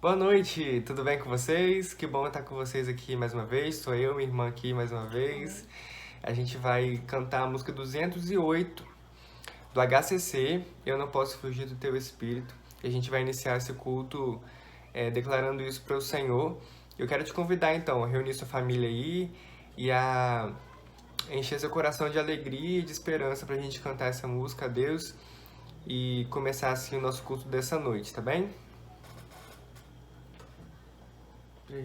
Boa noite, tudo bem com vocês? Que bom estar com vocês aqui mais uma vez. Sou eu, minha irmã aqui mais uma vez. A gente vai cantar a música 208 do HCC, Eu Não Posso Fugir do Teu Espírito. E a gente vai iniciar esse culto declarando isso para o Senhor. Eu quero te convidar então a reunir sua família aí e a encher seu coração de alegria e de esperança para a gente cantar essa música a Deus e começar assim o nosso culto dessa noite, tá bem? Eu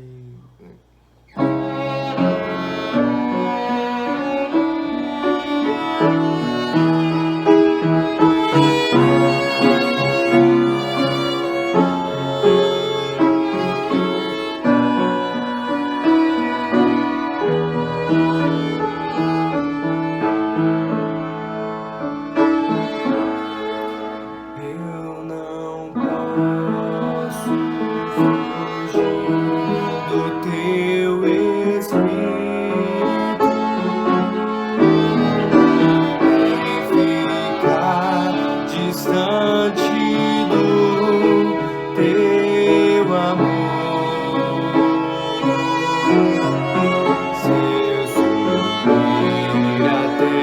não posso fugir do teu espírito e ficar distante do teu amor. Se eu subir até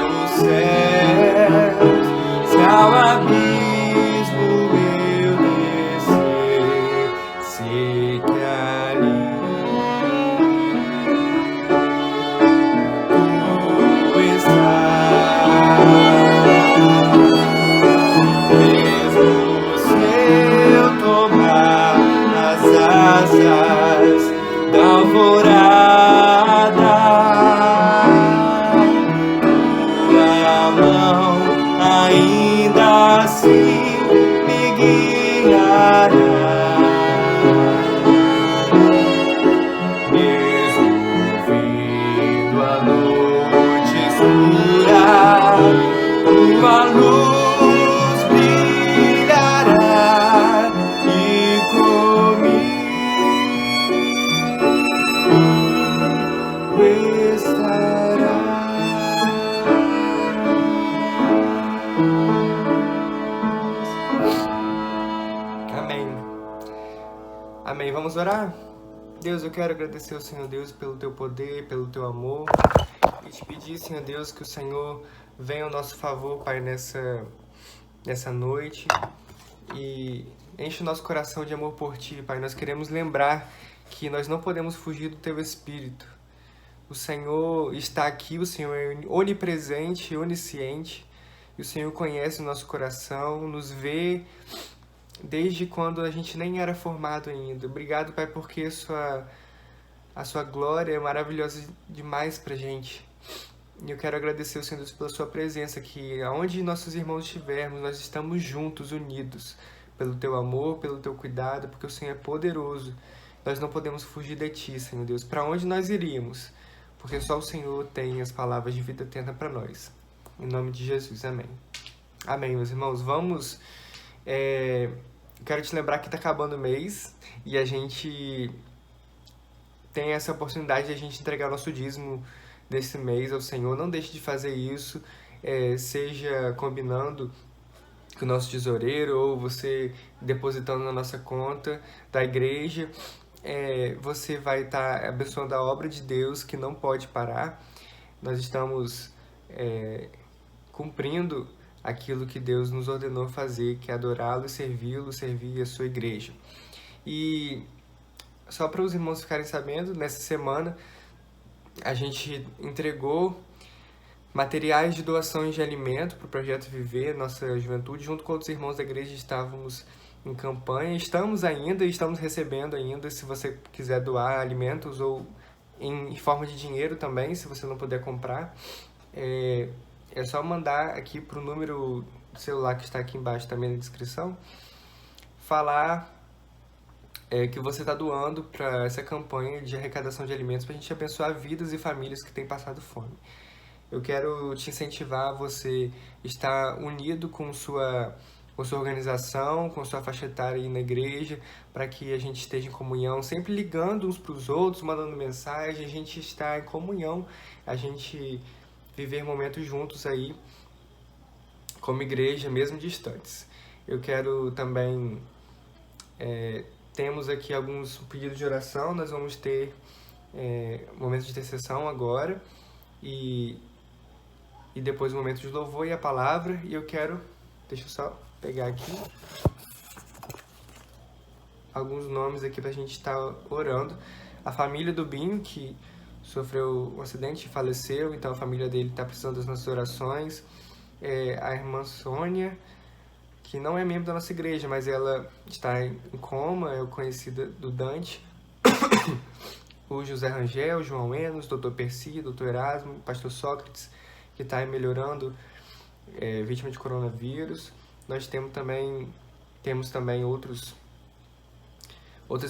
os céus, se ao abismo eu descer, sei que ali tu estás. Mesmo se eu tomar as asas da alvorada, tua mão ainda assim me guiará. Mesmo vindo a noite escura, tua luz brilhará e comigo estará. Amém. Amém. Vamos orar? Deus, eu quero agradecer ao Senhor Deus pelo Teu poder, pelo Teu amor e te pedir, Senhor Deus, que o Senhor venha ao nosso favor, Pai, nessa noite e enche o nosso coração de amor por Ti, Pai. Nós queremos lembrar que nós não podemos fugir do Teu Espírito. O Senhor está aqui, o Senhor é onipresente, onisciente, e o Senhor conhece o nosso coração, nos vê desde quando a gente nem era formado ainda. Obrigado, Pai, porque a sua glória é maravilhosa demais pra gente. E eu quero agradecer ao Senhor Deus pela sua presença, que aonde nossos irmãos estivermos, nós estamos juntos, unidos, pelo teu amor, pelo teu cuidado, porque o Senhor é poderoso. Nós não podemos fugir de ti, Senhor Deus. Para onde nós iríamos? Porque só o Senhor tem as palavras de vida eterna para nós. Em nome de Jesus, amém. Amém, meus irmãos. Vamos... Quero te lembrar que está acabando o mês e a gente tem essa oportunidade de a gente entregar nosso dízimo desse mês ao Senhor. Não deixe de fazer isso, seja combinando com o nosso tesoureiro ou você depositando na nossa conta da igreja. Você vai estar abençoando a obra de Deus que não pode parar. Nós estamos cumprindo aquilo que Deus nos ordenou fazer, que é adorá-lo e servi-lo, servir a sua igreja. E só para os irmãos ficarem sabendo, nessa semana a gente entregou materiais de doações de alimento para o Projeto Viver, nossa juventude, junto com outros irmãos da igreja. Estávamos em campanha, estamos recebendo ainda, se você quiser doar alimentos ou em forma de dinheiro também, se você não puder comprar. É só mandar aqui para o número do celular que está aqui embaixo também na descrição, falar que você está doando para essa campanha de arrecadação de alimentos para a gente abençoar vidas e famílias que têm passado fome. Eu quero te incentivar a você estar unido com sua organização, com sua faixa etária aí na igreja, para que a gente esteja em comunhão, sempre ligando uns para os outros, mandando mensagem, a gente está em comunhão, a gente viver momentos juntos aí, como igreja, mesmo distantes. Eu quero também temos aqui alguns pedidos de oração, nós vamos ter momentos de intercessão agora e depois o momento de louvor e a palavra. E eu quero, deixa eu só pegar aqui alguns nomes aqui pra gente estar orando. A família do Binho, que sofreu um acidente e faleceu, então a família dele está precisando das nossas orações. A irmã Sônia, que não é membro da nossa igreja, mas ela está em coma, é conhecida do Dante. O José Rangel, o João Enos, o Dr. Percy, o Dr. Erasmo, o pastor Sócrates, que está melhorando, vítima de coronavírus. Nós temos também outras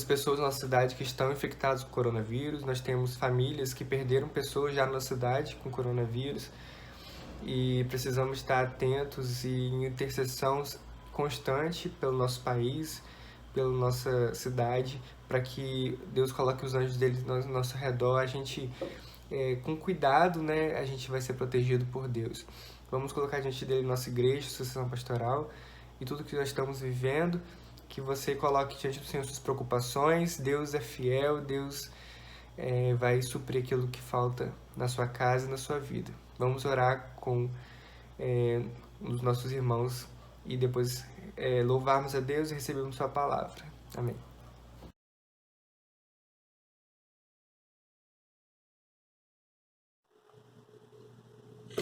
pessoas na nossa cidade que estão infectadas com coronavírus. Nós temos famílias que perderam pessoas já na cidade com coronavírus e precisamos estar atentos e em intercessão constante pelo nosso país, pela nossa cidade, para que Deus coloque os anjos dele no nosso redor. A gente, com cuidado, né, a gente vai ser protegido por Deus. Vamos colocar diante dele nossa igreja, associação pastoral e tudo que nós estamos vivendo, que você coloque diante do Senhor suas preocupações. Deus é fiel, Deus vai suprir aquilo que falta na sua casa e na sua vida. Vamos orar com os nossos irmãos e depois louvarmos a Deus e recebermos sua palavra. Amém.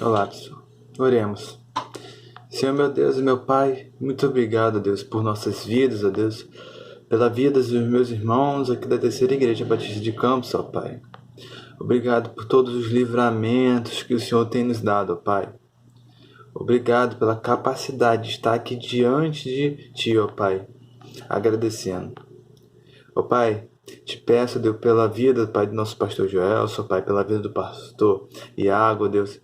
Olá, pessoal. Oremos. Senhor, meu Deus e meu Pai, muito obrigado, Deus, por nossas vidas, ó Deus, pela vida dos meus irmãos aqui da Terceira Igreja Batista de Campos, ó Pai. Obrigado por todos os livramentos que o Senhor tem nos dado, ó Pai. Obrigado pela capacidade de estar aqui diante de Ti, ó Pai, agradecendo. Ó Pai, te peço, Deus, pela vida, Pai, do nosso pastor Joelson, Pai, pela vida do pastor Iago, ó Deus,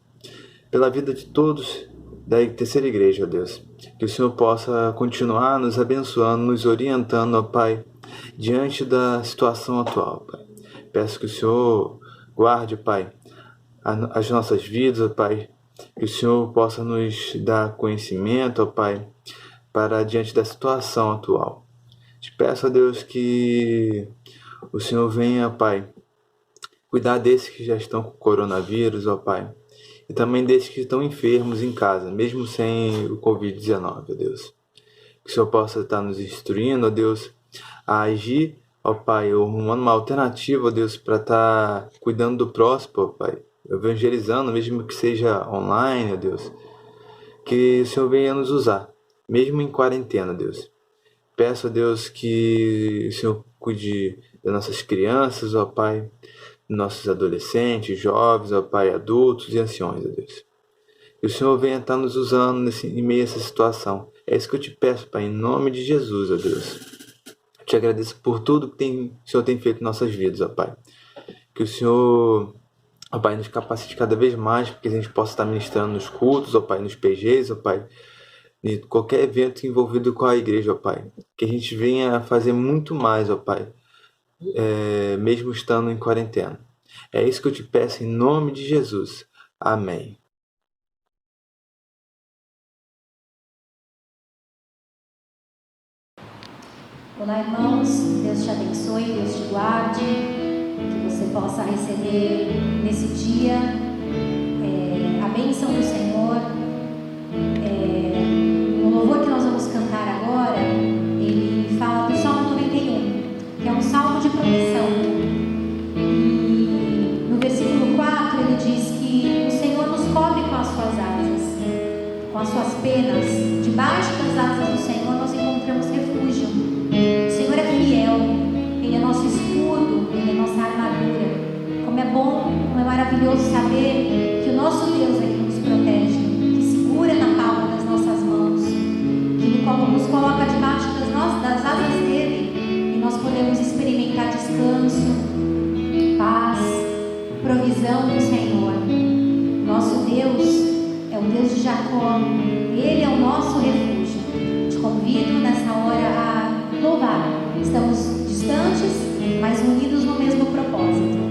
pela vida de todos da Terceira Igreja, ó Deus, que o Senhor possa continuar nos abençoando, nos orientando, ó Pai, diante da situação atual, Pai. Peço que o Senhor guarde, Pai, as nossas vidas, ó Pai, que o Senhor possa nos dar conhecimento, ó Pai, para diante da situação atual. Te peço, ó Deus, que o Senhor venha, Pai, cuidar desses que já estão com coronavírus, ó Pai, e também desses que estão enfermos em casa, mesmo sem o Covid-19, ó Deus. Que o Senhor possa estar nos instruindo, ó Deus, a agir, ó Pai, arrumando uma alternativa, ó Deus, para estar cuidando do próximo, ó Pai, evangelizando, mesmo que seja online, ó Deus. Que o Senhor venha nos usar, mesmo em quarentena, ó Deus. Peço, ó Deus, que o Senhor cuide das nossas crianças, ó Pai, nossos adolescentes, jovens, ó Pai, adultos e anciões, ó Deus. Que o Senhor venha estar nos usando em meio a essa situação. É isso que eu te peço, Pai, em nome de Jesus, ó Deus. Eu te agradeço por tudo que o Senhor tem feito em nossas vidas, ó Pai. Que o Senhor, ó Pai, nos capacite cada vez mais, para que a gente possa estar ministrando nos cultos, ó Pai, nos PGs, ó Pai, em qualquer evento envolvido com a igreja, ó Pai. Que a gente venha fazer muito mais, ó Pai, mesmo estando em quarentena. É isso que eu te peço em nome de Jesus. Amém. Olá, irmãos. Deus te abençoe, Deus te guarde, que você possa receber nesse dia a bênção do Senhor. O louvor que nós vamos cantar agora, ele fala do Salmo 91, que é um salmo de proteção. E no versículo 4 ele diz que o Senhor nos cobre com as suas asas, com as suas penas. Debaixo das asas do Senhor nós encontramos refúgio. O Senhor é fiel, Ele é nosso escudo, Ele é nossa armadura. Como é bom, como é maravilhoso saber que o nosso Deus é que nos protege, que segura na palma das nossas mãos, que nos coloca debaixo das asas dele, e nós podemos experimentar descanso, paz, provisão do Senhor. Nosso Deus é o Deus de Jacó, Ele é o nosso refúgio. Te convido nessa hora a louvar. Estamos distantes, mas unidos no mesmo propósito.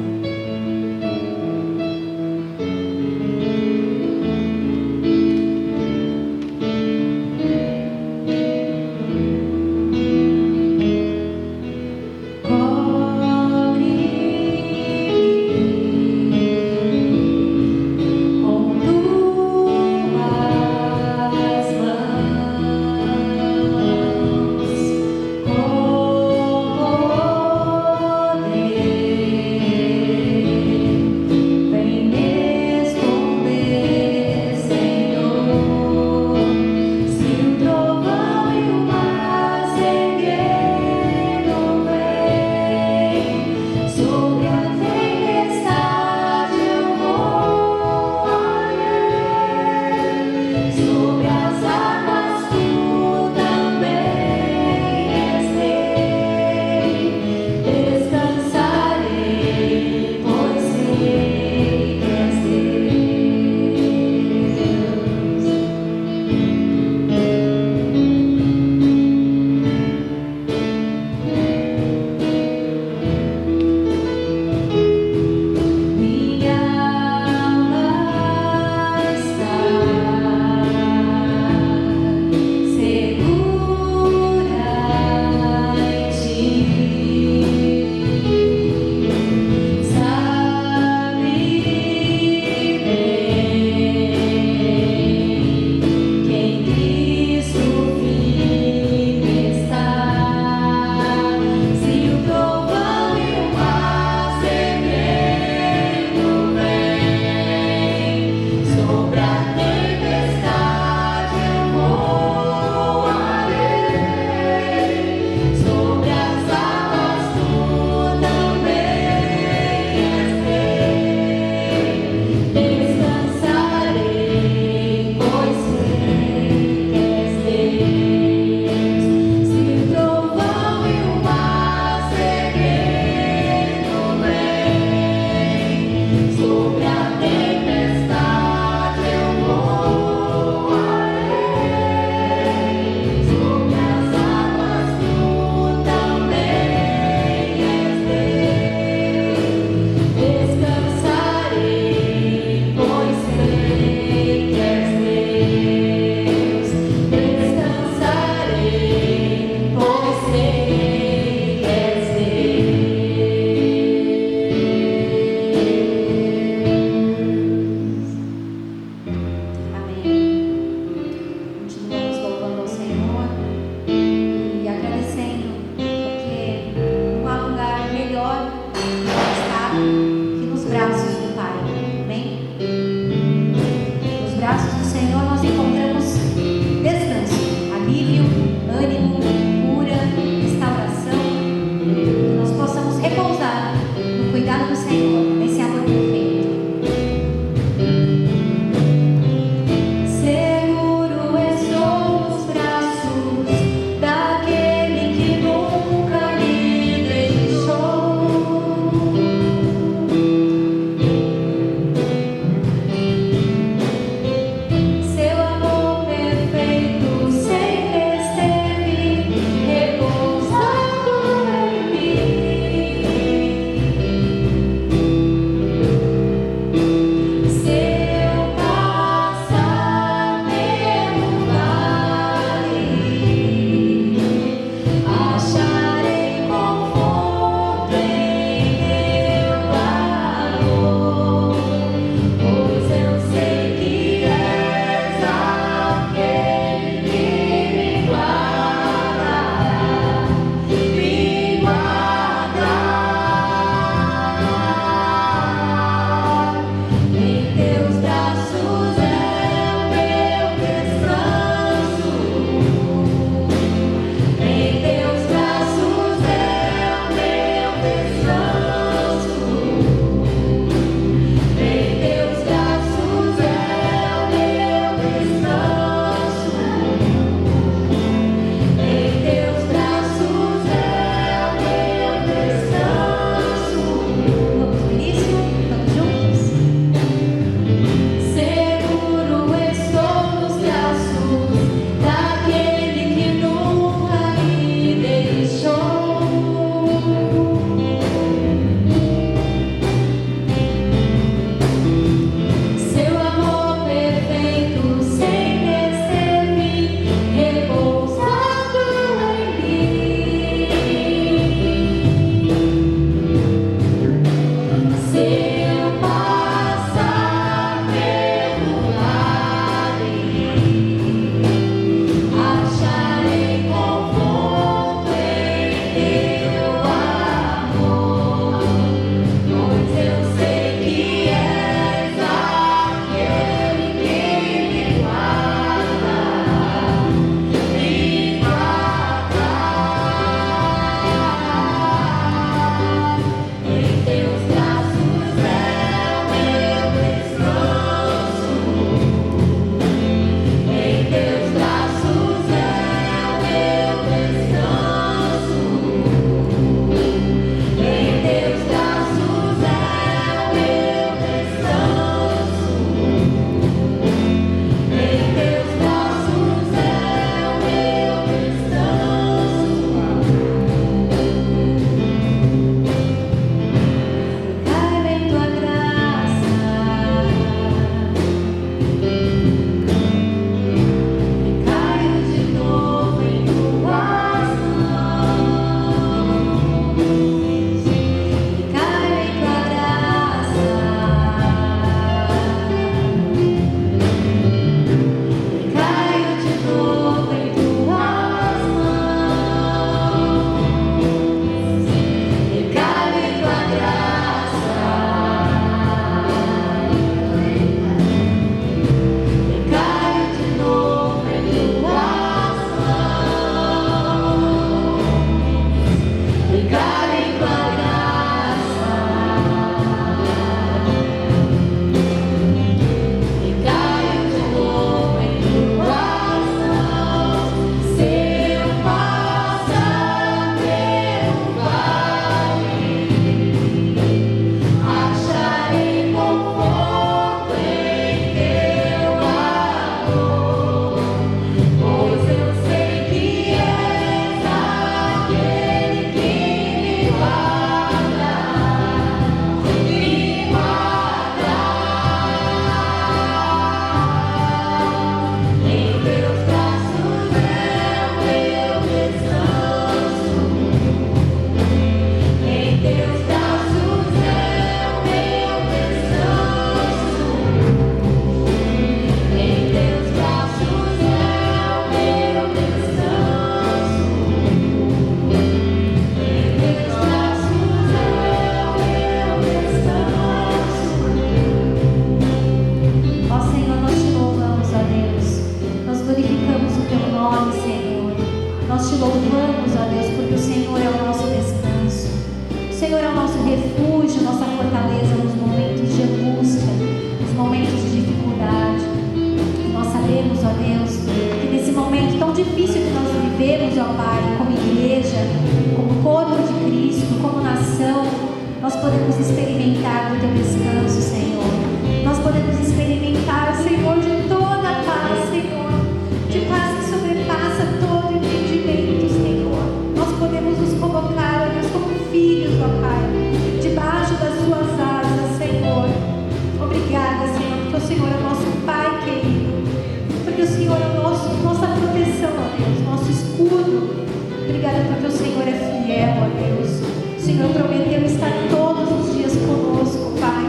nome, Senhor. Nós te louvamos, ó Deus, porque o Senhor é o nosso descanso. O Senhor é o nosso refúgio, nossa fortaleza nos momentos de angústia, nos momentos de dificuldade. E nós sabemos, ó Deus, que nesse momento tão difícil que nós vivemos, ó Pai, como igreja, como corpo de Cristo, como nação, nós podemos experimentar do teu descanso, Senhor. Nós podemos experimentar, Senhor, de toda a paz, Senhor, de paz que sobrepassa todo entendimento, Senhor. Nós podemos nos colocar, ó Deus, como filhos, ó Pai, debaixo das suas asas, Senhor. Obrigada, Senhor, porque o Senhor é o nosso Pai querido, porque o Senhor é nossa proteção, ó Deus, nosso escudo. Obrigada porque o Senhor é fiel, ó Deus. O Senhor prometeu estar todos os dias conosco, Pai.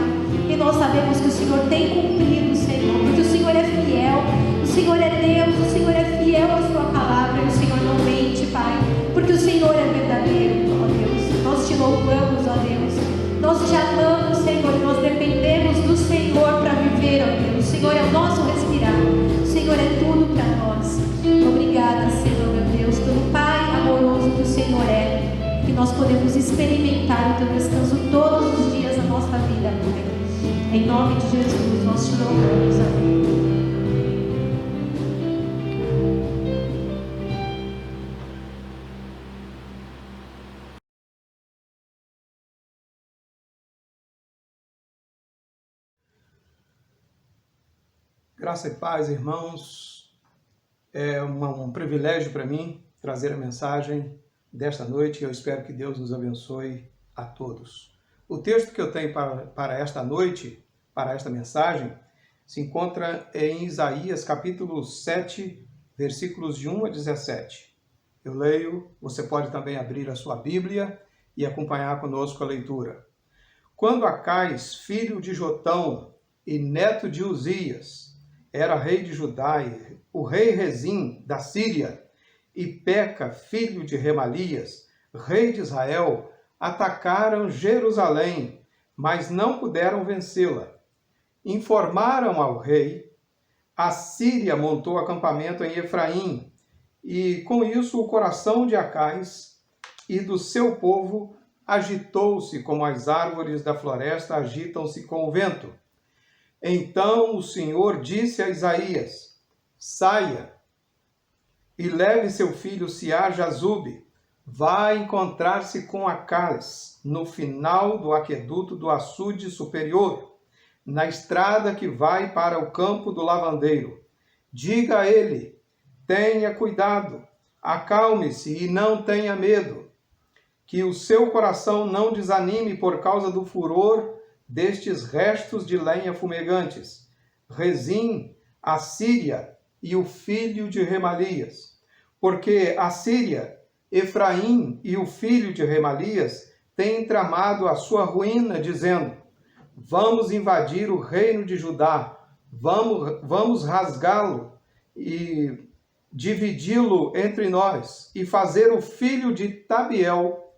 E nós sabemos que o Senhor tem cumprido, Senhor, porque o Senhor é fiel, o Senhor é Deus, o Senhor é fiel à sua palavra e o Senhor não mente, Pai, porque o Senhor é verdadeiro, ó Deus. Nós te louvamos, ó Deus. Nós te amamos, Senhor, e nós dependemos do Senhor para viver, ó Deus. O Senhor é o nosso respirar, o Senhor é tudo para nós. Obrigada, Senhor, meu Deus, pelo Pai amoroso que o Senhor é, que nós podemos experimentar o teu descanso todos os dias da nossa vida, Pai. Em nome de Jesus, nós te louvamos. Amém. Graça e paz, irmãos. É um privilégio para mim trazer a mensagem desta noite e eu espero que Deus nos abençoe a todos. O texto que eu tenho para esta noite, para esta mensagem, se encontra em Isaías capítulo 7, versículos de 1 a 17. Eu leio, você pode também abrir a sua Bíblia e acompanhar conosco a leitura. Quando Acais, filho de Jotão e neto de Uzias, era rei de Judá, o rei Rezim da Síria, e Peca, filho de Remalias, rei de Israel, atacaram Jerusalém, mas não puderam vencê-la. Informaram ao rei, a Síria montou acampamento em Efraim, e com isso o coração de Acais e do seu povo agitou-se como as árvores da floresta agitam-se com o vento. Então o Senhor disse a Isaías, saia e leve seu filho Siar-Jazube, vai encontrar-se com Acais no final do aqueduto do açude superior, na estrada que vai para o campo do lavandeiro. Diga a ele, tenha cuidado, acalme-se e não tenha medo, que o seu coração não desanime por causa do furor destes restos de lenha fumegantes, Rezim, a Síria e o filho de Remalias. Porque a Síria, Efraim e o filho de Remalias têm tramado a sua ruína, dizendo, vamos invadir o reino de Judá, vamos rasgá-lo e dividi-lo entre nós, e fazer o filho de Tabiel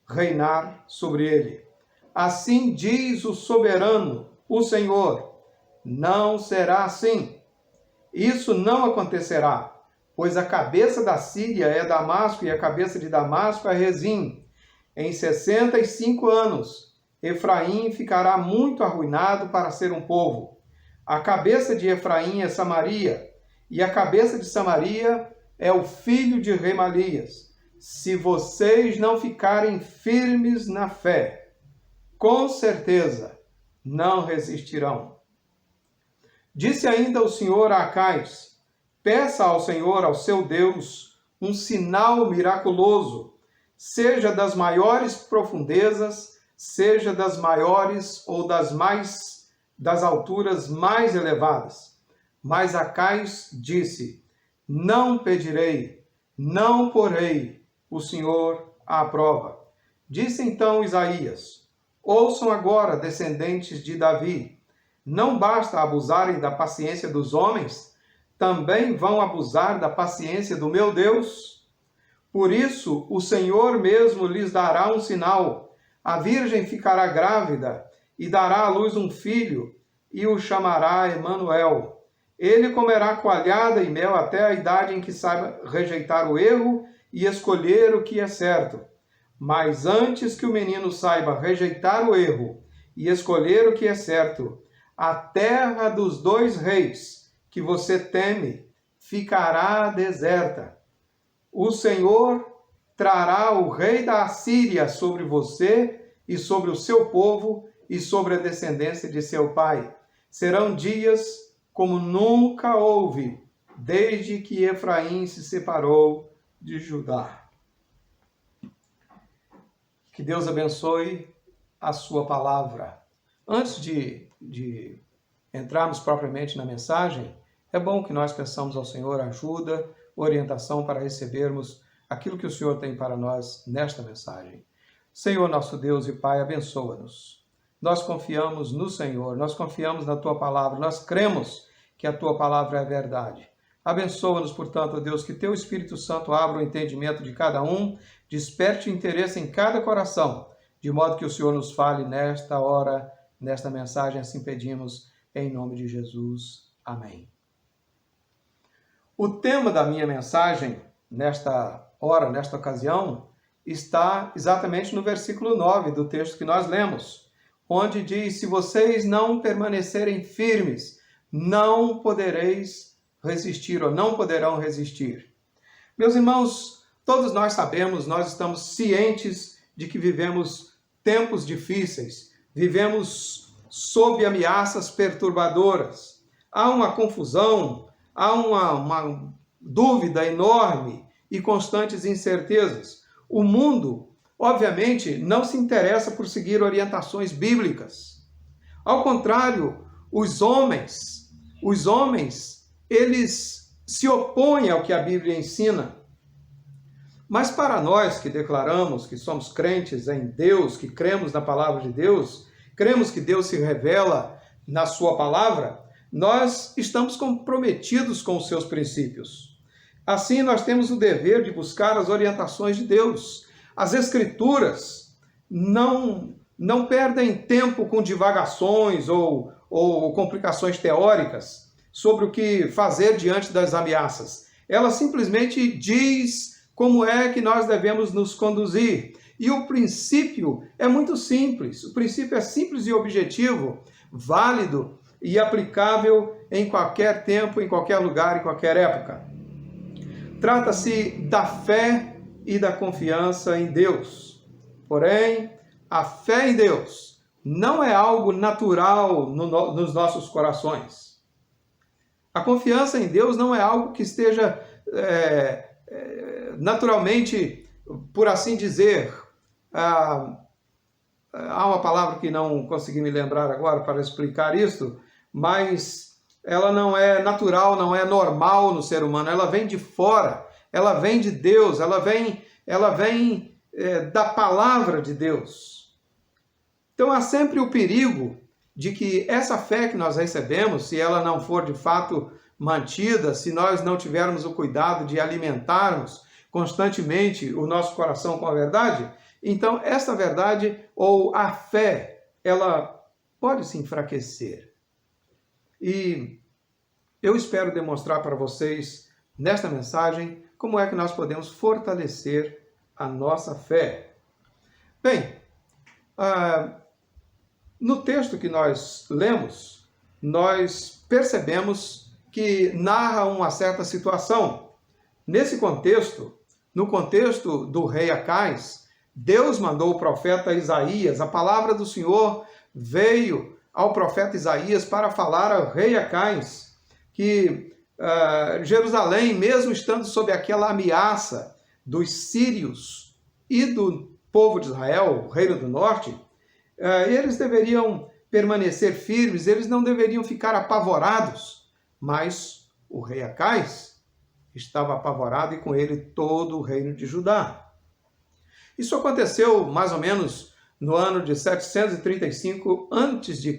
reinar sobre ele. Assim diz o soberano, o Senhor, não será assim. Isso não acontecerá, pois a cabeça da Síria é Damasco e a cabeça de Damasco é Rezim. Em 65 anos, Efraim ficará muito arruinado para ser um povo. A cabeça de Efraim é Samaria, e a cabeça de Samaria é o filho de Remalias. Se vocês não ficarem firmes na fé, com certeza não resistirão. Disse ainda o Senhor a Acais, peça ao Senhor, ao seu Deus, um sinal miraculoso, seja das maiores profundezas, seja das maiores ou das alturas mais elevadas. Mas Acais disse, não pedirei, não porei o Senhor à prova. Disse então Isaías, ouçam agora, descendentes de Davi, não basta abusarem da paciência dos homens, também vão abusar da paciência do meu Deus? Por isso, o Senhor mesmo lhes dará um sinal. A virgem ficará grávida e dará à luz um filho, e o chamará Emanuel. Ele comerá coalhada e mel até a idade em que saiba rejeitar o erro e escolher o que é certo. Mas antes que o menino saiba rejeitar o erro e escolher o que é certo, a terra dos 2 reis que você teme ficará deserta. O Senhor trará o rei da Assíria sobre você e sobre o seu povo e sobre a descendência de seu pai. Serão dias como nunca houve, desde que Efraim se separou de Judá. Que Deus abençoe a sua palavra. Antes de entrarmos propriamente na mensagem, é bom que nós peçamos ao Senhor ajuda, orientação para recebermos aquilo que o Senhor tem para nós nesta mensagem. Senhor, nosso Deus e Pai, abençoa-nos. Nós confiamos no Senhor, nós confiamos na Tua palavra, nós cremos que a Tua palavra é verdade. Abençoa-nos, portanto, Deus, que Teu Espírito Santo abra o entendimento de cada um, desperte interesse em cada coração, de modo que o Senhor nos fale nesta hora, nesta mensagem, assim pedimos, em nome de Jesus. Amém. O tema da minha mensagem, nesta hora, nesta ocasião, está exatamente no versículo 9 do texto que nós lemos, onde diz: se vocês não permanecerem firmes, não podereis resistir ou não poderão resistir. Meus irmãos, todos nós sabemos, nós estamos cientes de que vivemos tempos difíceis, vivemos sob ameaças perturbadoras. Há uma confusão, há uma dúvida enorme e constantes incertezas. O mundo, obviamente, não se interessa por seguir orientações bíblicas. Ao contrário, os homens, eles se opõem ao que a Bíblia ensina. Mas para nós que declaramos que somos crentes em Deus, que cremos na palavra de Deus, cremos que Deus se revela na sua palavra, nós estamos comprometidos com os seus princípios. Assim, nós temos o dever de buscar as orientações de Deus. As Escrituras não perdem tempo com divagações ou complicações teóricas sobre o que fazer diante das ameaças. Ela simplesmente diz como é que nós devemos nos conduzir. E o princípio é muito simples. O princípio é simples e objetivo, válido e aplicável em qualquer tempo, em qualquer lugar, em qualquer época. Trata-se da fé e da confiança em Deus. Porém, a fé em Deus não é algo natural nos nossos corações. A confiança em Deus não é algo que esteja naturalmente, por assim dizer, há uma palavra que não consegui me lembrar agora para explicar isso, mas ela não é natural, não é normal no ser humano, ela vem de fora, ela vem de Deus, ela vem da palavra de Deus. Então há sempre o perigo de que essa fé que nós recebemos, se ela não for de fato mantida, se nós não tivermos o cuidado de alimentarmos constantemente o nosso coração com a verdade, então essa verdade ou a fé, ela pode se enfraquecer. E eu espero demonstrar para vocês, nesta mensagem, como é que nós podemos fortalecer a nossa fé. Bem, no texto que nós lemos, nós percebemos que narra uma certa situação. Nesse contexto, no contexto do rei Acais, Deus mandou o profeta Isaías, a palavra do Senhor veio ao profeta Isaías para falar ao rei Acais que Jerusalém, mesmo estando sob aquela ameaça dos sírios e do povo de Israel, o reino do norte, eles deveriam permanecer firmes, eles não deveriam ficar apavorados, mas o rei Acais estava apavorado e com ele todo o reino de Judá. Isso aconteceu mais ou menos no ano de 735 a.C.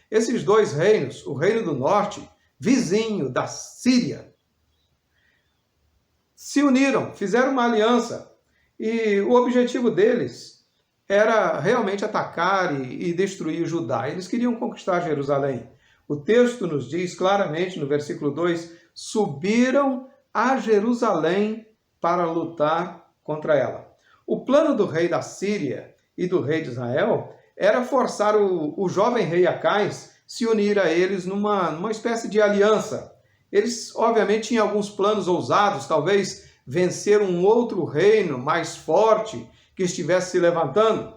Esses dois reinos, o reino do norte, vizinho da Síria, se uniram, fizeram uma aliança e o objetivo deles era realmente atacar e destruir Judá. Eles queriam conquistar Jerusalém. O texto nos diz claramente no versículo 2, subiram a Jerusalém para lutar contra ela. O plano do rei da Síria e do rei de Israel era forçar o jovem rei Acais se unir a eles numa espécie de aliança. Eles, obviamente, tinham alguns planos ousados, talvez vencer um outro reino mais forte que estivesse se levantando.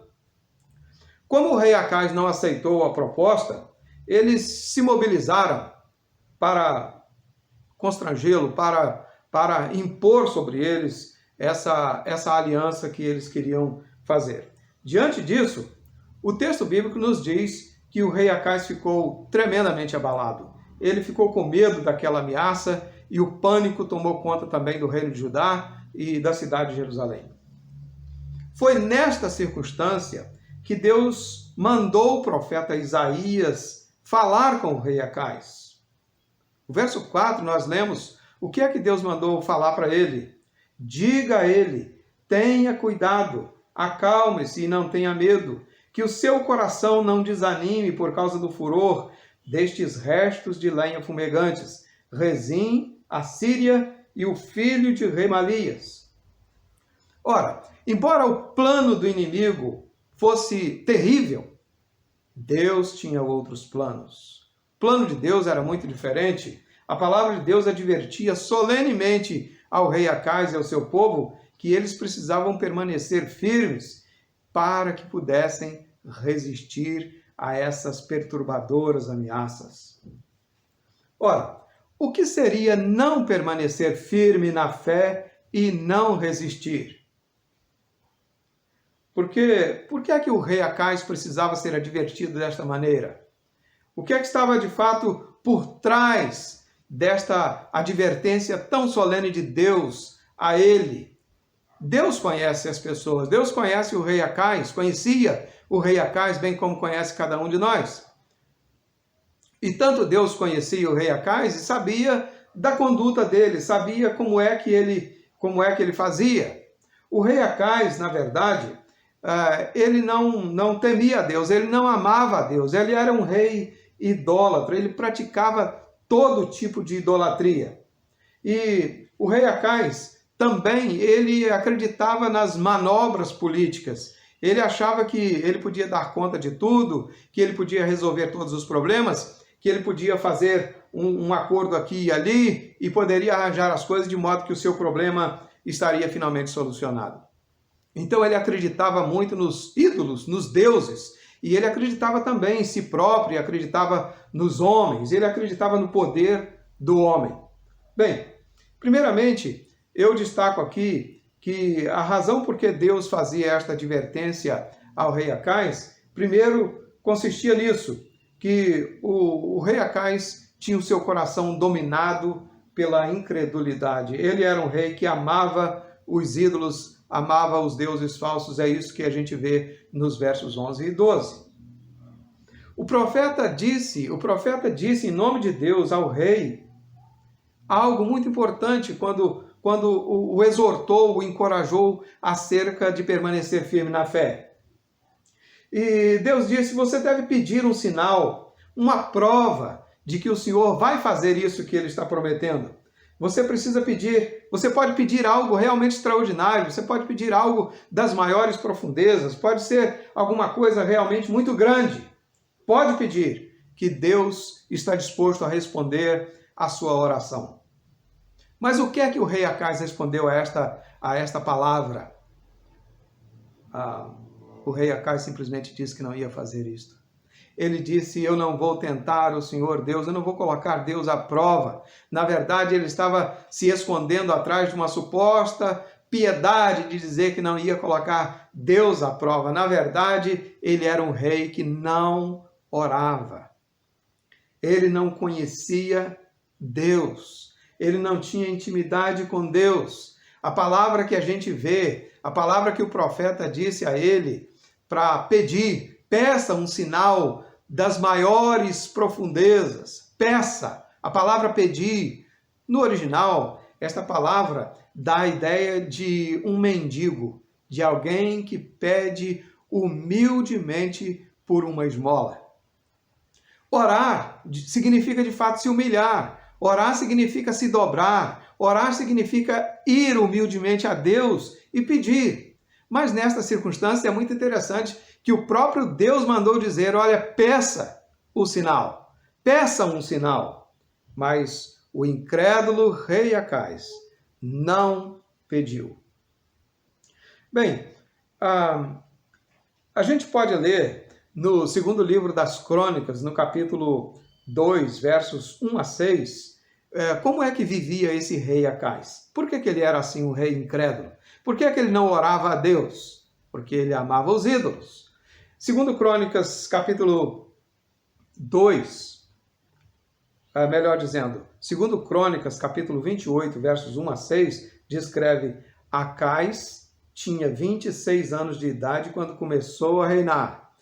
Como o rei Acais não aceitou a proposta, eles se mobilizaram para constrangê-lo, para impor sobre eles essa aliança que eles queriam fazer. Diante disso, o texto bíblico nos diz que o rei Acais ficou tremendamente abalado. Ele ficou com medo daquela ameaça e o pânico tomou conta também do reino de Judá e da cidade de Jerusalém. Foi nesta circunstância que Deus mandou o profeta Isaías falar com o rei Acais. No verso 4 nós lemos o que é que Deus mandou falar para ele. Diga a ele, tenha cuidado, acalme-se e não tenha medo, que o seu coração não desanime por causa do furor destes restos de lenha fumegantes, Rezim, a Síria e o filho de Remalias. Ora, embora o plano do inimigo fosse terrível, Deus tinha outros planos. O plano de Deus era muito diferente. A palavra de Deus advertia solenemente ao rei Acais e ao seu povo que eles precisavam permanecer firmes para que pudessem resistir a essas perturbadoras ameaças. Ora, o que seria não permanecer firme na fé e não resistir? Por que é que o rei Acais precisava ser advertido desta maneira? O que é que estava de fato por trás desta advertência tão solene de Deus a ele? Deus conhece as pessoas, Deus conhece o rei Acais, conhecia o rei Acais bem como conhece cada um de nós. E tanto Deus conhecia o rei Acais e sabia da conduta dele, sabia como é que ele fazia. O rei Acais, na verdade, ele não temia a Deus, ele não amava a Deus, ele era um rei idólatra, ele praticava todo tipo de idolatria. E o rei Acais também, ele acreditava nas manobras políticas, ele achava que ele podia dar conta de tudo, que ele podia resolver todos os problemas, que ele podia fazer um acordo aqui e ali e poderia arranjar as coisas de modo que o seu problema estaria finalmente solucionado. Então ele acreditava muito nos ídolos, nos deuses, e ele acreditava também em si próprio, acreditava nos homens, ele acreditava no poder do homem. Bem, primeiramente, eu destaco aqui que a razão por que Deus fazia esta advertência ao rei Acais, primeiro consistia nisso, que o rei Acais tinha o seu coração dominado pela incredulidade. Ele era um rei que amava os ídolos, amava os deuses falsos, é isso que a gente vê nos versos 11 e 12. O profeta disse em nome de Deus ao rei algo muito importante quando o exortou, o encorajou acerca de permanecer firme na fé. E Deus disse, você deve pedir um sinal, uma prova de que o Senhor vai fazer isso que Ele está prometendo. Você precisa pedir, você pode pedir algo realmente extraordinário, você pode pedir algo das maiores profundezas, pode ser alguma coisa realmente muito grande. Pode pedir, que Deus está disposto a responder a sua oração. Mas o que é que o rei Acais respondeu a esta palavra? O rei Acais simplesmente disse que não ia fazer isto. Ele disse, eu não vou tentar o Senhor Deus, eu não vou colocar Deus à prova. Na verdade, ele estava se escondendo atrás de uma suposta piedade de dizer que não ia colocar Deus à prova. Na verdade, ele era um rei que não orava. Ele não conhecia Deus. Ele não tinha intimidade com Deus. A palavra que a gente vê, a palavra que o profeta disse a ele para pedir, peça um sinal das maiores profundezas. Peça. A palavra pedir, no original, esta palavra dá a ideia de um mendigo, de alguém que pede humildemente por uma esmola. Orar significa de fato se humilhar. Orar significa se dobrar. Orar significa ir humildemente a Deus e pedir. Mas nesta circunstância é muito interessante que o próprio Deus mandou dizer, olha, peça o sinal. Peça um sinal. Mas o incrédulo rei Acais não pediu. Bem, a gente pode ler no segundo livro das Crônicas, no capítulo 2, versos 1 a 6, como é que vivia esse rei Acais? Por que ele era assim um rei incrédulo? Por que ele não orava a Deus? Porque ele amava os ídolos. Segundo Crônicas, capítulo 2, melhor dizendo, segundo Crônicas, capítulo 28, versos 1 a 6, descreve Acais tinha 26 anos de idade quando começou a reinar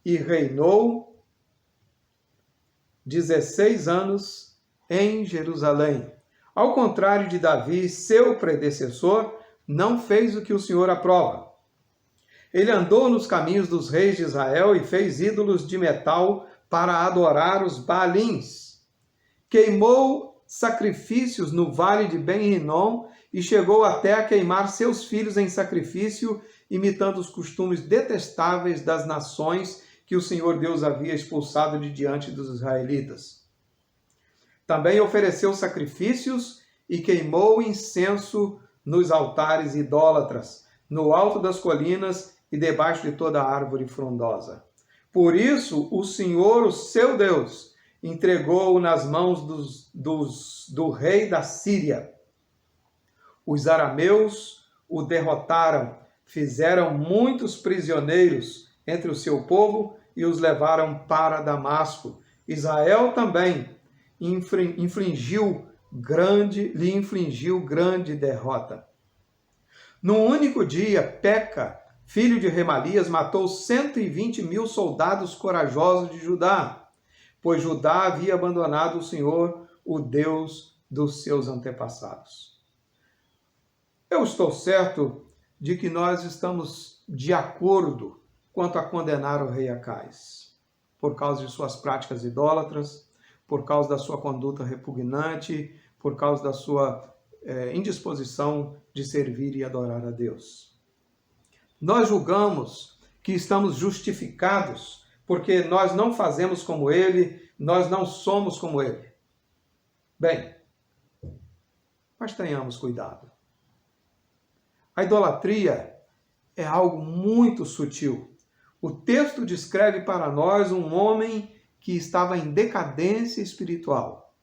e reinou 16 anos em Jerusalém. Ao contrário de Davi, seu predecessor, não fez o que o Senhor aprova. Ele andou nos caminhos dos reis de Israel e fez ídolos de metal para adorar os Baalins. Queimou sacrifícios no vale de Ben-Rinom e chegou até a queimar seus filhos em sacrifício, imitando os costumes detestáveis das nações que o Senhor Deus havia expulsado de diante dos israelitas. Também ofereceu sacrifícios e queimou incenso nos altares idólatras, no alto das colinas e debaixo de toda árvore frondosa. Por isso, o Senhor, o seu Deus, entregou-o nas mãos do rei da Síria. Os arameus o derrotaram, fizeram muitos prisioneiros entre o seu povo e os levaram para Damasco. Israel também lhe infligiu grande derrota. Num único dia, Peca, filho de Remalias, matou 120.000 soldados corajosos de Judá, pois Judá havia abandonado o Senhor, o Deus dos seus antepassados. Eu estou certo de que nós estamos de acordo quanto a condenar o rei Acais, por causa de suas práticas idólatras, por causa da sua conduta repugnante, por causa da sua indisposição de servir e adorar a Deus. Nós julgamos que estamos justificados porque nós não fazemos como ele, nós não somos como ele. Bem, mas tenhamos cuidado. A idolatria é algo muito sutil. O texto descreve para nós um homem que estava em decadência espiritual.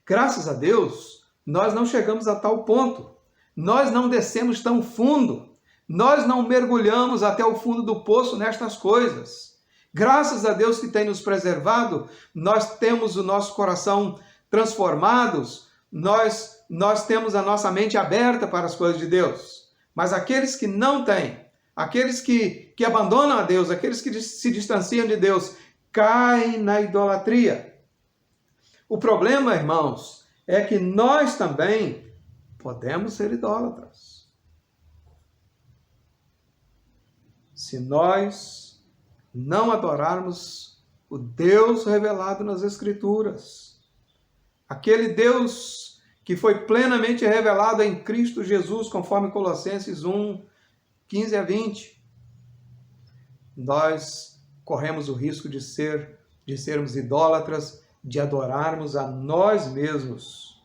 Graças a Deus, nós não chegamos a tal ponto. Nós não descemos tão fundo. Nós não mergulhamos até o fundo do poço nestas coisas. Graças a Deus que tem nos preservado, nós temos o nosso coração transformados, nós temos a nossa mente aberta para as coisas de Deus. Mas aqueles que não têm, aqueles que abandonam a Deus, aqueles que se distanciam de Deus, caem na idolatria. O problema, irmãos, é que nós também podemos ser idólatras. Se nós não adorarmos o Deus revelado nas Escrituras, aquele Deus que foi plenamente revelado em Cristo Jesus, conforme Colossenses 1, 15 a 20, nós corremos o risco de sermos idólatras, de adorarmos a nós mesmos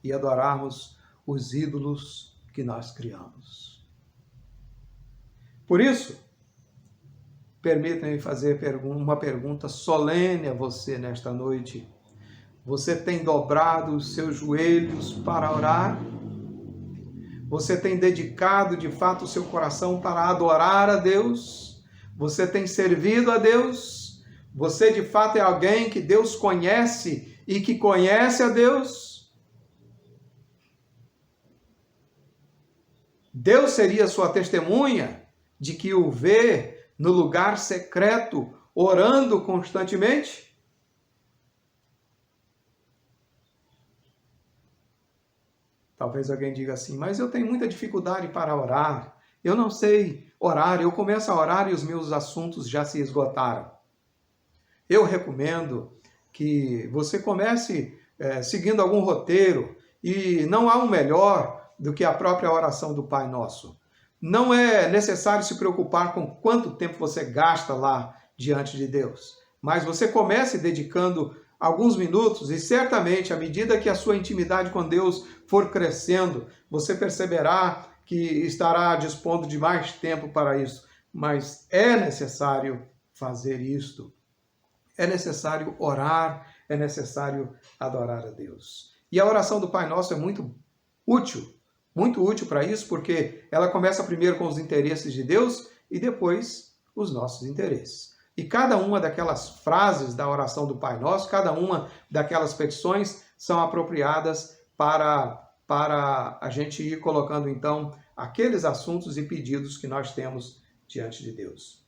e adorarmos os ídolos que nós criamos. Por isso, permita-me fazer uma pergunta solene a você nesta noite. Você tem dobrado os seus joelhos para orar? Você tem dedicado de fato o seu coração para adorar a Deus? Você tem servido a Deus? Você de fato é alguém que Deus conhece e que conhece a Deus? Deus seria sua testemunha de que o vê no lugar secreto, orando constantemente? Talvez alguém diga assim, mas eu tenho muita dificuldade para orar. Eu não sei orar, eu começo a orar e os meus assuntos já se esgotaram. eu recomendo que você comece seguindo algum roteiro, e não há um melhor do que a própria oração do Pai Nosso. Não é necessário se preocupar com quanto tempo você gasta lá diante de Deus, mas você comece dedicando alguns minutos e certamente, à medida que a sua intimidade com Deus for crescendo, você perceberá que estará dispondo de mais tempo para isso. Mas é necessário fazer isto. É necessário orar, é necessário adorar a Deus. E a oração do Pai Nosso é muito útil para isso, porque ela começa primeiro com os interesses de Deus e depois os nossos interesses. E cada uma daquelas frases da oração do Pai Nosso, cada uma daquelas petições são apropriadas para a gente ir colocando, então, aqueles assuntos e pedidos que nós temos diante de Deus.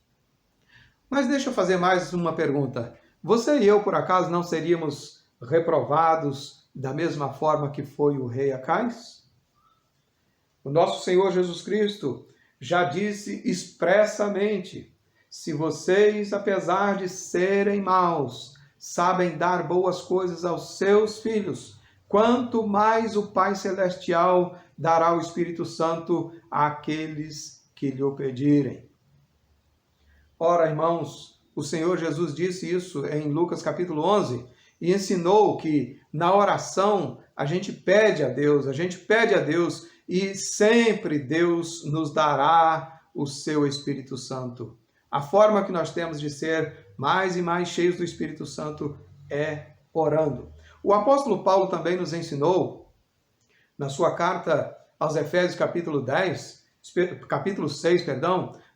Mas deixa eu fazer mais uma pergunta. Você e eu, por acaso, não seríamos reprovados da mesma forma que foi o rei Acais? O nosso Senhor Jesus Cristo já disse expressamente: se vocês, apesar de serem maus, sabem dar boas coisas aos seus filhos, quanto mais o Pai Celestial dará o Espírito Santo àqueles que lhe o pedirem. Ora, irmãos, o Senhor Jesus disse isso em Lucas capítulo 11 e ensinou que na oração a gente pede a Deus e sempre Deus nos dará o seu Espírito Santo. A forma que nós temos de ser mais e mais cheios do Espírito Santo é orando. O apóstolo Paulo também nos ensinou, na sua carta aos Efésios, capítulo 6,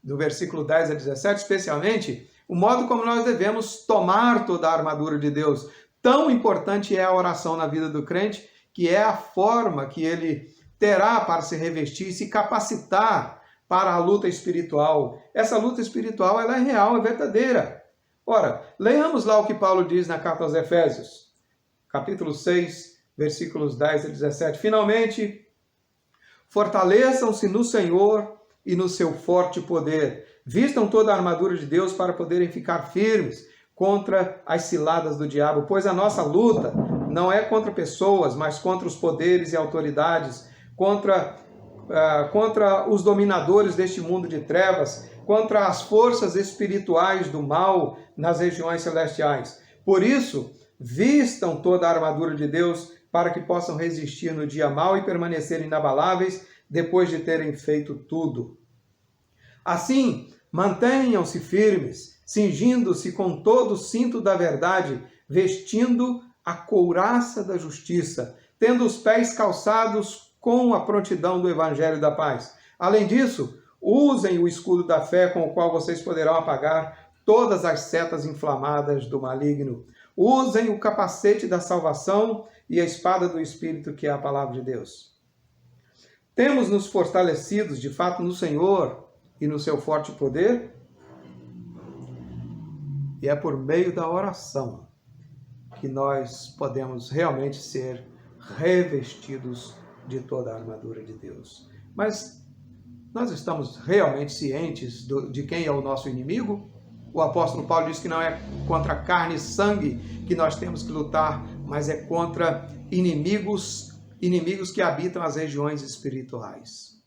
do versículo 10 a 17, especialmente, o modo como nós devemos tomar toda a armadura de Deus. Tão importante é a oração na vida do crente, que é a forma que ele terá para se revestir e se capacitar para a luta espiritual. Essa luta espiritual ela é real, é verdadeira. Ora, leiamos lá o que Paulo diz na carta aos Efésios, capítulo 6, versículos 10 a 17. Finalmente, fortaleçam-se no Senhor e no seu forte poder. Vistam toda a armadura de Deus para poderem ficar firmes contra as ciladas do diabo, pois a nossa luta não é contra pessoas, mas contra os poderes e autoridades, contra os dominadores deste mundo de trevas, contra as forças espirituais do mal nas regiões celestiais. Por isso, vistam toda a armadura de Deus para que possam resistir no dia mau e permanecerem inabaláveis depois de terem feito tudo. Assim, mantenham-se firmes, cingindo-se com todo o cinto da verdade, vestindo a couraça da justiça, tendo os pés calçados com a prontidão do evangelho da paz. Além disso, usem o escudo da fé com o qual vocês poderão apagar todas as setas inflamadas do maligno. Usem o capacete da salvação e a espada do Espírito, que é a palavra de Deus. Temos nos fortalecidos, de fato, no Senhor e no seu forte poder, e é por meio da oração que nós podemos realmente ser revestidos de toda a armadura de Deus. Mas nós estamos realmente cientes de quem é o nosso inimigo? O apóstolo Paulo diz que não é contra carne e sangue que nós temos que lutar, mas é contra inimigos que habitam as regiões espirituais.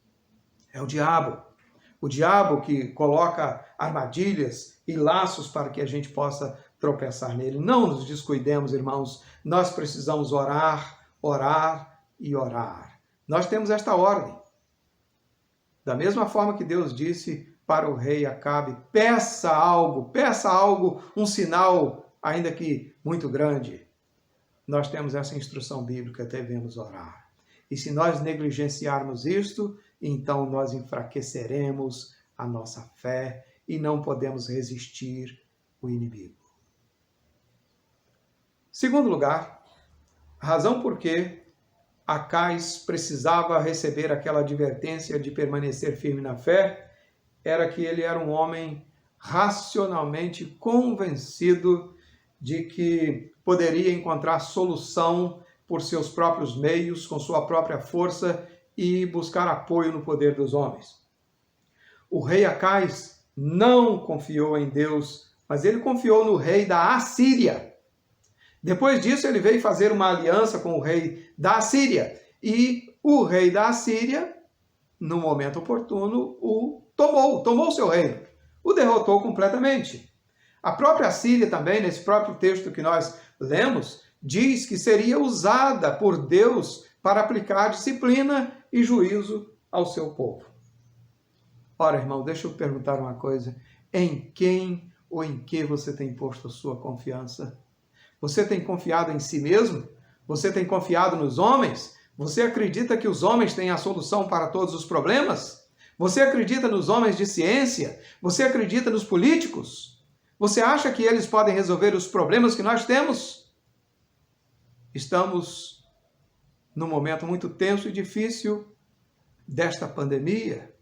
É o diabo que coloca armadilhas e laços para que a gente possa tropeçar nele. Não nos descuidemos, irmãos, nós precisamos orar, orar e orar. Nós temos esta ordem. Da mesma forma que Deus disse para o rei Acabe, peça algo, um sinal, ainda que muito grande. Nós temos essa instrução bíblica, devemos orar. E se nós negligenciarmos isto, então nós enfraqueceremos a nossa fé e não podemos resistir o inimigo. Segundo lugar, a razão por que Acais precisava receber aquela advertência de permanecer firme na fé era que ele era um homem racionalmente convencido de que poderia encontrar solução por seus próprios meios, com sua própria força e buscar apoio no poder dos homens. O rei Acais não confiou em Deus mas ele confiou no rei da Assíria. Depois disso, ele veio fazer uma aliança com o rei da Assíria. E o rei da Assíria, no momento oportuno, o tomou seu reino. O derrotou completamente. A própria Assíria também, nesse próprio texto que nós lemos, diz que seria usada por Deus para aplicar disciplina e juízo ao seu povo. Ora, irmão, deixa eu perguntar uma coisa. Em quem ou em que você tem posto a sua confiança? Você tem confiado em si mesmo? Você tem confiado nos homens? Você acredita que os homens têm a solução para todos os problemas? Você acredita nos homens de ciência? Você acredita nos políticos? Você acha que eles podem resolver os problemas que nós temos? Estamos num momento muito tenso e difícil desta pandemia.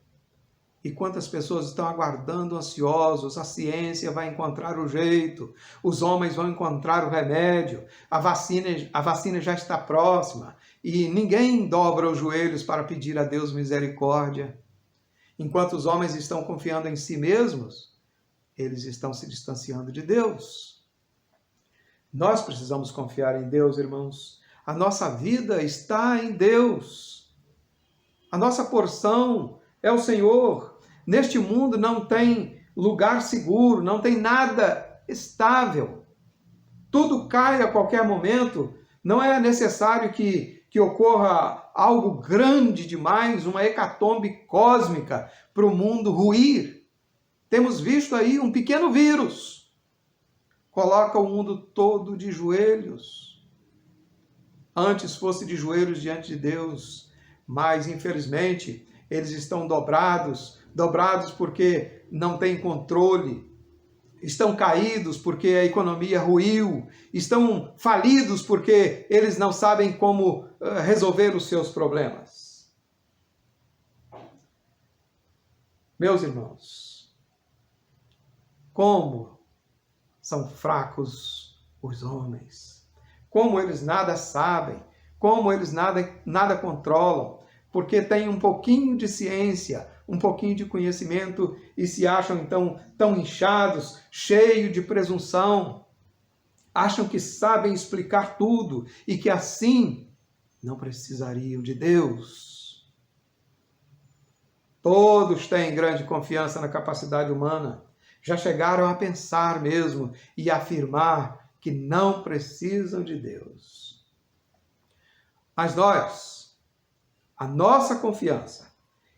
E quantas pessoas estão aguardando ansiosos, a ciência vai encontrar o jeito, os homens vão encontrar o remédio, a vacina já está próxima e ninguém dobra os joelhos para pedir a Deus misericórdia. Enquanto os homens estão confiando em si mesmos, eles estão se distanciando de Deus. Nós precisamos confiar em Deus, irmãos. A nossa vida está em Deus. A nossa porção é o Senhor. Neste mundo não tem lugar seguro, não tem nada estável. Tudo cai a qualquer momento. Não é necessário que ocorra algo grande demais, uma hecatombe cósmica para o mundo ruir. Temos visto aí um pequeno vírus. Coloca o mundo todo de joelhos. Antes fosse de joelhos diante de Deus, mas infelizmente eles estão dobrados porque não têm controle, estão caídos porque a economia ruiu, estão falidos porque eles não sabem como resolver os seus problemas. Meus irmãos, como são fracos os homens, como eles nada sabem, como eles nada controlam, porque têm um pouquinho de ciência, um pouquinho de conhecimento e se acham então tão inchados, cheios de presunção. Acham que sabem explicar tudo e que assim não precisariam de Deus. Todos têm grande confiança na capacidade humana. Já chegaram a pensar mesmo e afirmar que não precisam de Deus. Mas nós, a nossa confiança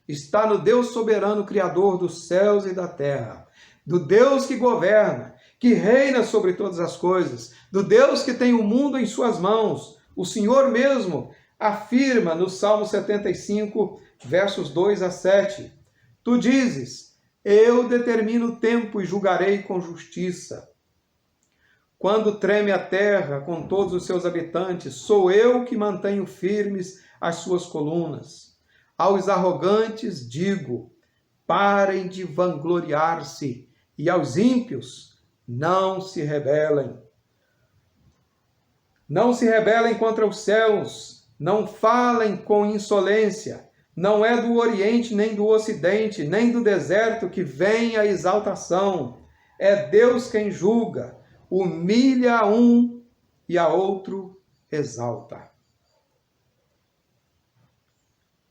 está no Deus soberano, Criador dos céus e da terra, do Deus que governa, que reina sobre todas as coisas, do Deus que tem o mundo em suas mãos. O Senhor mesmo afirma no Salmo 75, versos 2 a 7. Tu dizes, eu determino o tempo e julgarei com justiça. Quando treme a terra com todos os seus habitantes, sou eu que mantenho firmes as suas colunas. Aos arrogantes digo, parem de vangloriar-se, e aos ímpios, não se rebelem. Não se rebelem contra os céus, não falem com insolência. Não é do Oriente, nem do Ocidente, nem do deserto que vem a exaltação. É Deus quem julga, humilha a um e a outro exalta.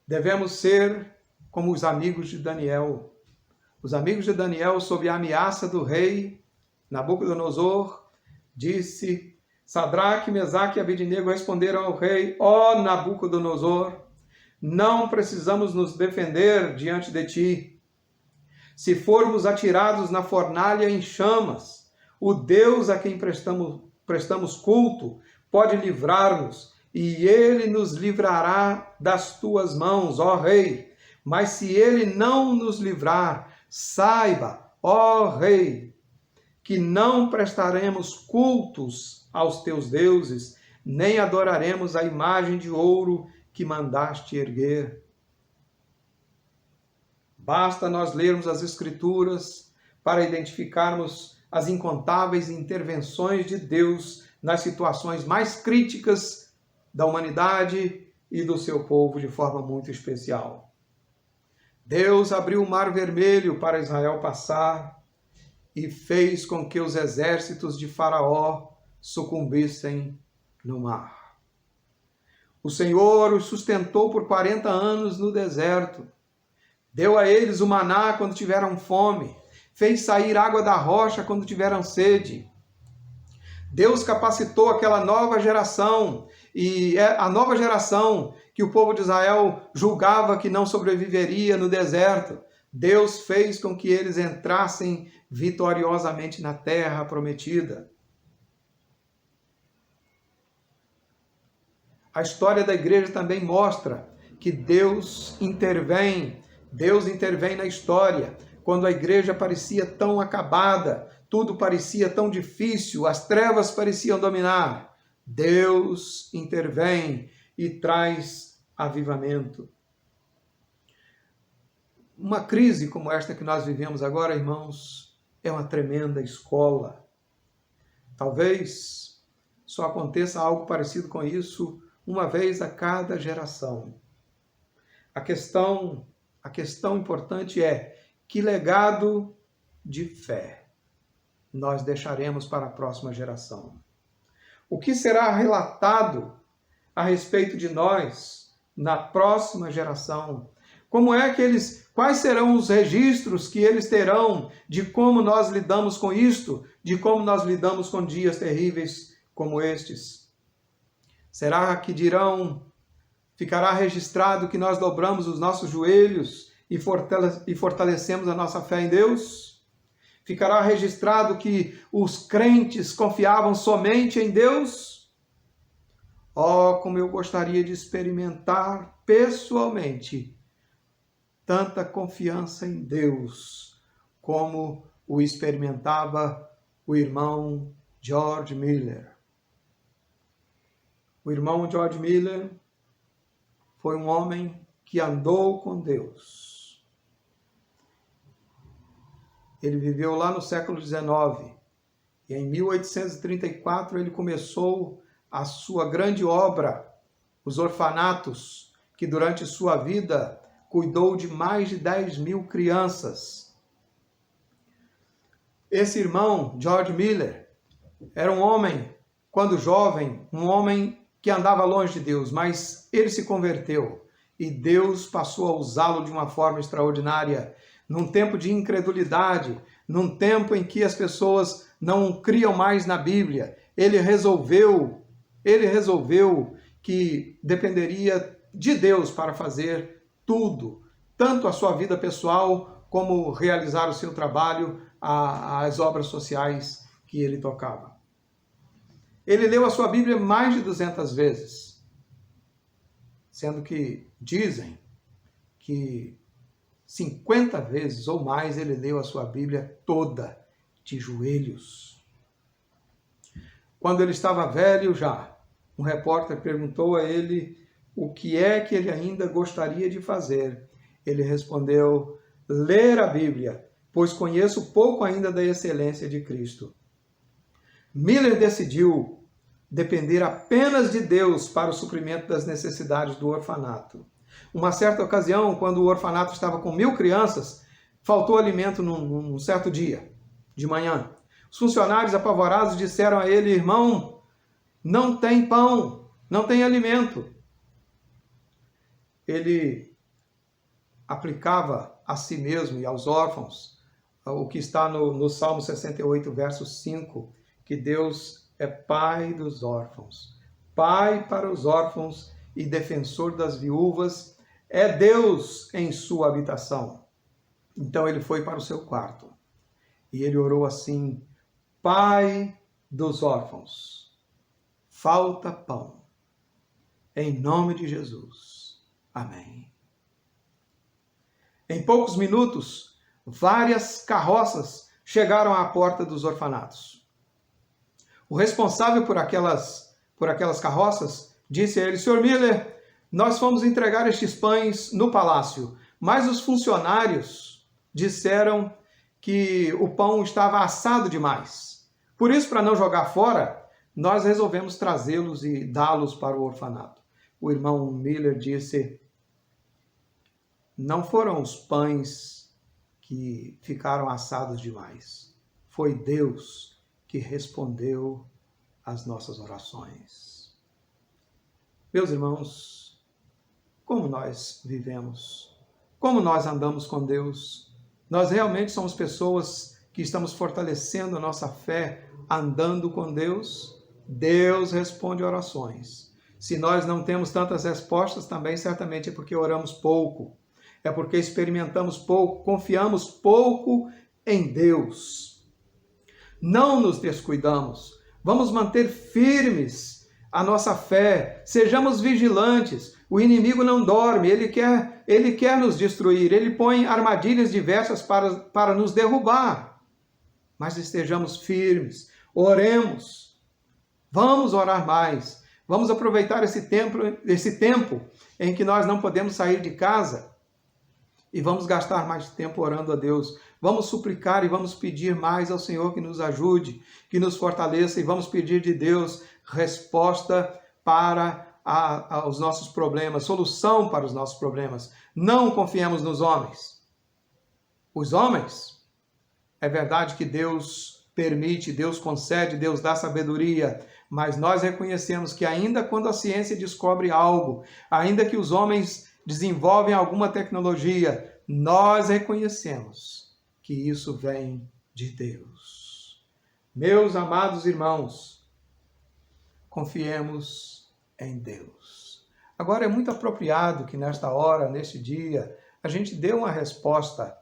Devemos ser como os amigos de Daniel. Os amigos de Daniel, sob a ameaça do rei Nabucodonosor, disse, Sadraque, Mesaque e Abednego responderam ao rei, ó Nabucodonosor, não precisamos nos defender diante de ti. Se formos atirados na fornalha em chamas, o Deus a quem prestamos culto pode livrar-nos, e ele nos livrará das tuas mãos, ó rei. Mas se ele não nos livrar, saiba, ó rei, que não prestaremos cultos aos teus deuses, nem adoraremos a imagem de ouro que mandaste erguer. Basta nós lermos as Escrituras para identificarmos as incontáveis intervenções de Deus nas situações mais críticas da humanidade e do seu povo de forma muito especial. Deus abriu o Mar Vermelho para Israel passar e fez com que os exércitos de Faraó sucumbissem no mar. O Senhor os sustentou por 40 anos no deserto. Deu a eles o maná quando tiveram fome. Fez sair água da rocha quando tiveram sede. Deus capacitou aquela nova geração, e a nova geração que o povo de Israel julgava que não sobreviveria no deserto. Deus fez com que eles entrassem vitoriosamente na terra prometida. A história da igreja também mostra que Deus intervém na história. Quando a igreja parecia tão acabada, tudo parecia tão difícil, as trevas pareciam dominar, Deus intervém e traz avivamento. Uma crise como esta que nós vivemos agora, irmãos, é uma tremenda escola. Talvez só aconteça algo parecido com isso uma vez a cada geração. A questão importante é: que legado de fé nós deixaremos para a próxima geração? O que será relatado a respeito de nós na próxima geração? Quais serão os registros que eles terão de como nós lidamos com isto, de como nós lidamos com dias terríveis como estes? Será que ficará registrado que nós dobramos os nossos joelhos e fortalecemos a nossa fé em Deus? Ficará registrado que os crentes confiavam somente em Deus? Oh, como eu gostaria de experimentar pessoalmente tanta confiança em Deus como o experimentava o irmão George Miller. O irmão George Miller foi um homem que andou com Deus. Ele viveu lá no século XIX e em 1834 ele começou a sua grande obra, os orfanatos, que durante sua vida cuidou de mais de 10.000 crianças. Esse irmão, George Miller, era um homem, quando jovem, um homem que andava longe de Deus, mas ele se converteu e Deus passou a usá-lo de uma forma extraordinária. Num tempo de incredulidade, num tempo em que as pessoas não criam mais na Bíblia, ele resolveu que dependeria de Deus para fazer tudo, tanto a sua vida pessoal como realizar o seu trabalho, as obras sociais que ele tocava. Ele leu a sua Bíblia mais de 200 vezes, sendo que dizem que 50 vezes ou mais ele leu a sua Bíblia toda, de joelhos. Quando ele estava velho já, um repórter perguntou a ele o que é que ele ainda gostaria de fazer. Ele respondeu: ler a Bíblia, pois conheço pouco ainda da excelência de Cristo. Miller decidiu depender apenas de Deus para o suprimento das necessidades do orfanato. Uma certa ocasião, quando o orfanato estava com 1.000 crianças, faltou alimento num certo dia, de manhã. Os funcionários apavorados disseram a ele: irmão, não tem pão, não tem alimento. Ele aplicava a si mesmo e aos órfãos o que está no Salmo 68, verso 5, que Deus é pai dos órfãos, pai para os órfãos e defensor das viúvas, é Deus em sua habitação. Então ele foi para o seu quarto e ele orou assim: Pai dos órfãos, falta pão, em nome de Jesus, amém. Em poucos minutos, várias carroças chegaram à porta dos orfanatos. O responsável por aquelas carroças disse a ele: Sr. Miller, nós fomos entregar estes pães no palácio, mas os funcionários disseram que o pão estava assado demais. Por isso, para não jogar fora, nós resolvemos trazê-los e dá-los para o orfanato. O irmão Miller disse: não foram os pães que ficaram assados demais, foi Deus que respondeu às nossas orações. Meus irmãos, como nós vivemos, como nós andamos com Deus, nós realmente somos pessoas que estamos fortalecendo a nossa fé andando com Deus? Deus responde orações. Se nós não temos tantas respostas, também certamente é porque oramos pouco, é porque experimentamos pouco, confiamos pouco em Deus. Não nos descuidamos, vamos manter firmes a nossa fé, sejamos vigilantes. O inimigo não dorme, ele quer nos destruir, ele põe armadilhas diversas para nos derrubar. Mas estejamos firmes, oremos, vamos orar mais. Vamos aproveitar esse tempo em que nós não podemos sair de casa e vamos gastar mais tempo orando a Deus. Vamos suplicar e vamos pedir mais ao Senhor que nos ajude, que nos fortaleça, e vamos pedir de Deus resposta para os nossos problemas, solução para os nossos problemas. Não confiemos nos homens. Os homens, é verdade que Deus permite, Deus concede, Deus dá sabedoria, mas nós reconhecemos que ainda quando a ciência descobre algo, ainda que os homens desenvolvem alguma tecnologia, nós reconhecemos que isso vem de Deus. Meus amados irmãos, confiemos em Deus. Agora é muito apropriado que nesta hora, neste dia, a gente dê uma resposta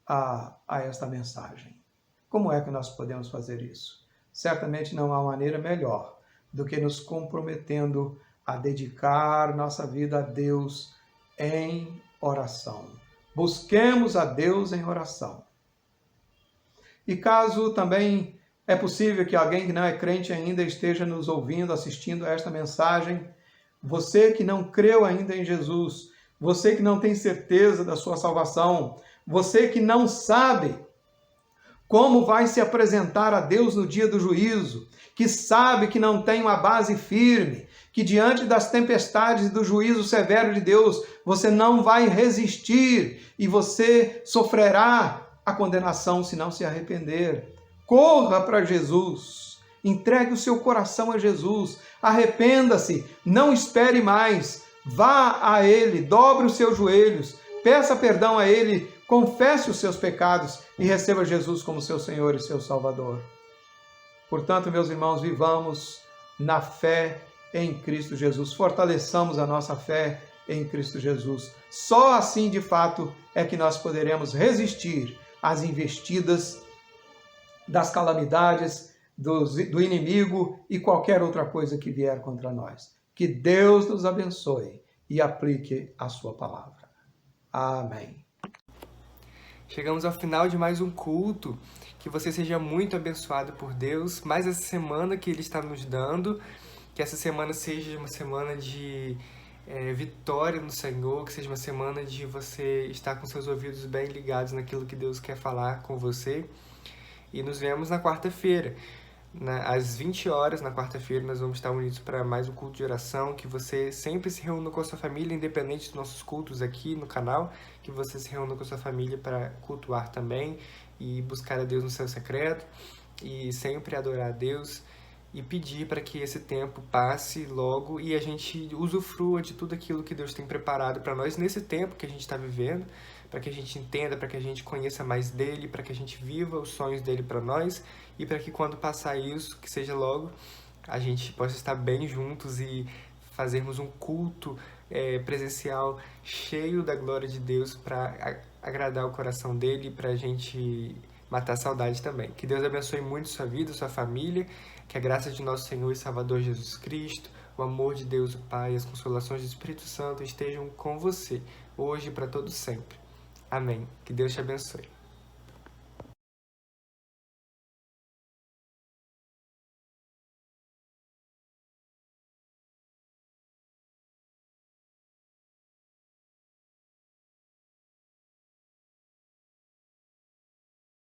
a esta mensagem. Como é que nós podemos fazer isso? Certamente não há maneira melhor do que nos comprometendo a dedicar nossa vida a Deus em oração. Busquemos a Deus em oração. E caso também é possível que alguém que não é crente ainda esteja nos ouvindo, assistindo a esta mensagem, você que não creu ainda em Jesus, você que não tem certeza da sua salvação, você que não sabe como vai se apresentar a Deus no dia do juízo, que sabe que não tem uma base firme, que diante das tempestades e do juízo severo de Deus, você não vai resistir e você sofrerá a condenação se não se arrepender. Corra para Jesus, entregue o seu coração a Jesus, arrependa-se, não espere mais, vá a Ele, dobre os seus joelhos, peça perdão a Ele, confesse os seus pecados e receba Jesus como seu Senhor e seu Salvador. Portanto, meus irmãos, vivamos na fé em Cristo Jesus. Fortaleçamos a nossa fé em Cristo Jesus. Só assim, de fato, é que nós poderemos resistir às investidas das calamidades, do inimigo e qualquer outra coisa que vier contra nós. Que Deus nos abençoe e aplique a sua palavra. Amém. Chegamos ao final de mais um culto. Que você seja muito abençoado por Deus. Mais essa semana que Ele está nos dando. Que essa semana seja uma semana de vitória no Senhor. Que seja uma semana de você estar com seus ouvidos bem ligados naquilo que Deus quer falar com você. E nos vemos na quarta-feira. Às 20 horas, na quarta-feira, nós vamos estar unidos para mais um culto de oração, que você sempre se reúna com a sua família, independente dos nossos cultos aqui no canal, que você se reúna com a sua família para cultuar também e buscar a Deus no seu secreto e sempre adorar a Deus e pedir para que esse tempo passe logo e a gente usufrua de tudo aquilo que Deus tem preparado para nós nesse tempo que a gente está vivendo, para que a gente entenda, para que a gente conheça mais dele, para que a gente viva os sonhos dele para nós e para que quando passar isso, que seja logo, a gente possa estar bem juntos e fazermos um culto presencial cheio da glória de Deus para agradar o coração dele e para a gente matar a saudade também. Que Deus abençoe muito sua vida, sua família, que a graça de nosso Senhor e Salvador Jesus Cristo, o amor de Deus o Pai e as consolações do Espírito Santo estejam com você, hoje e para todo sempre. Amém. Que Deus te abençoe.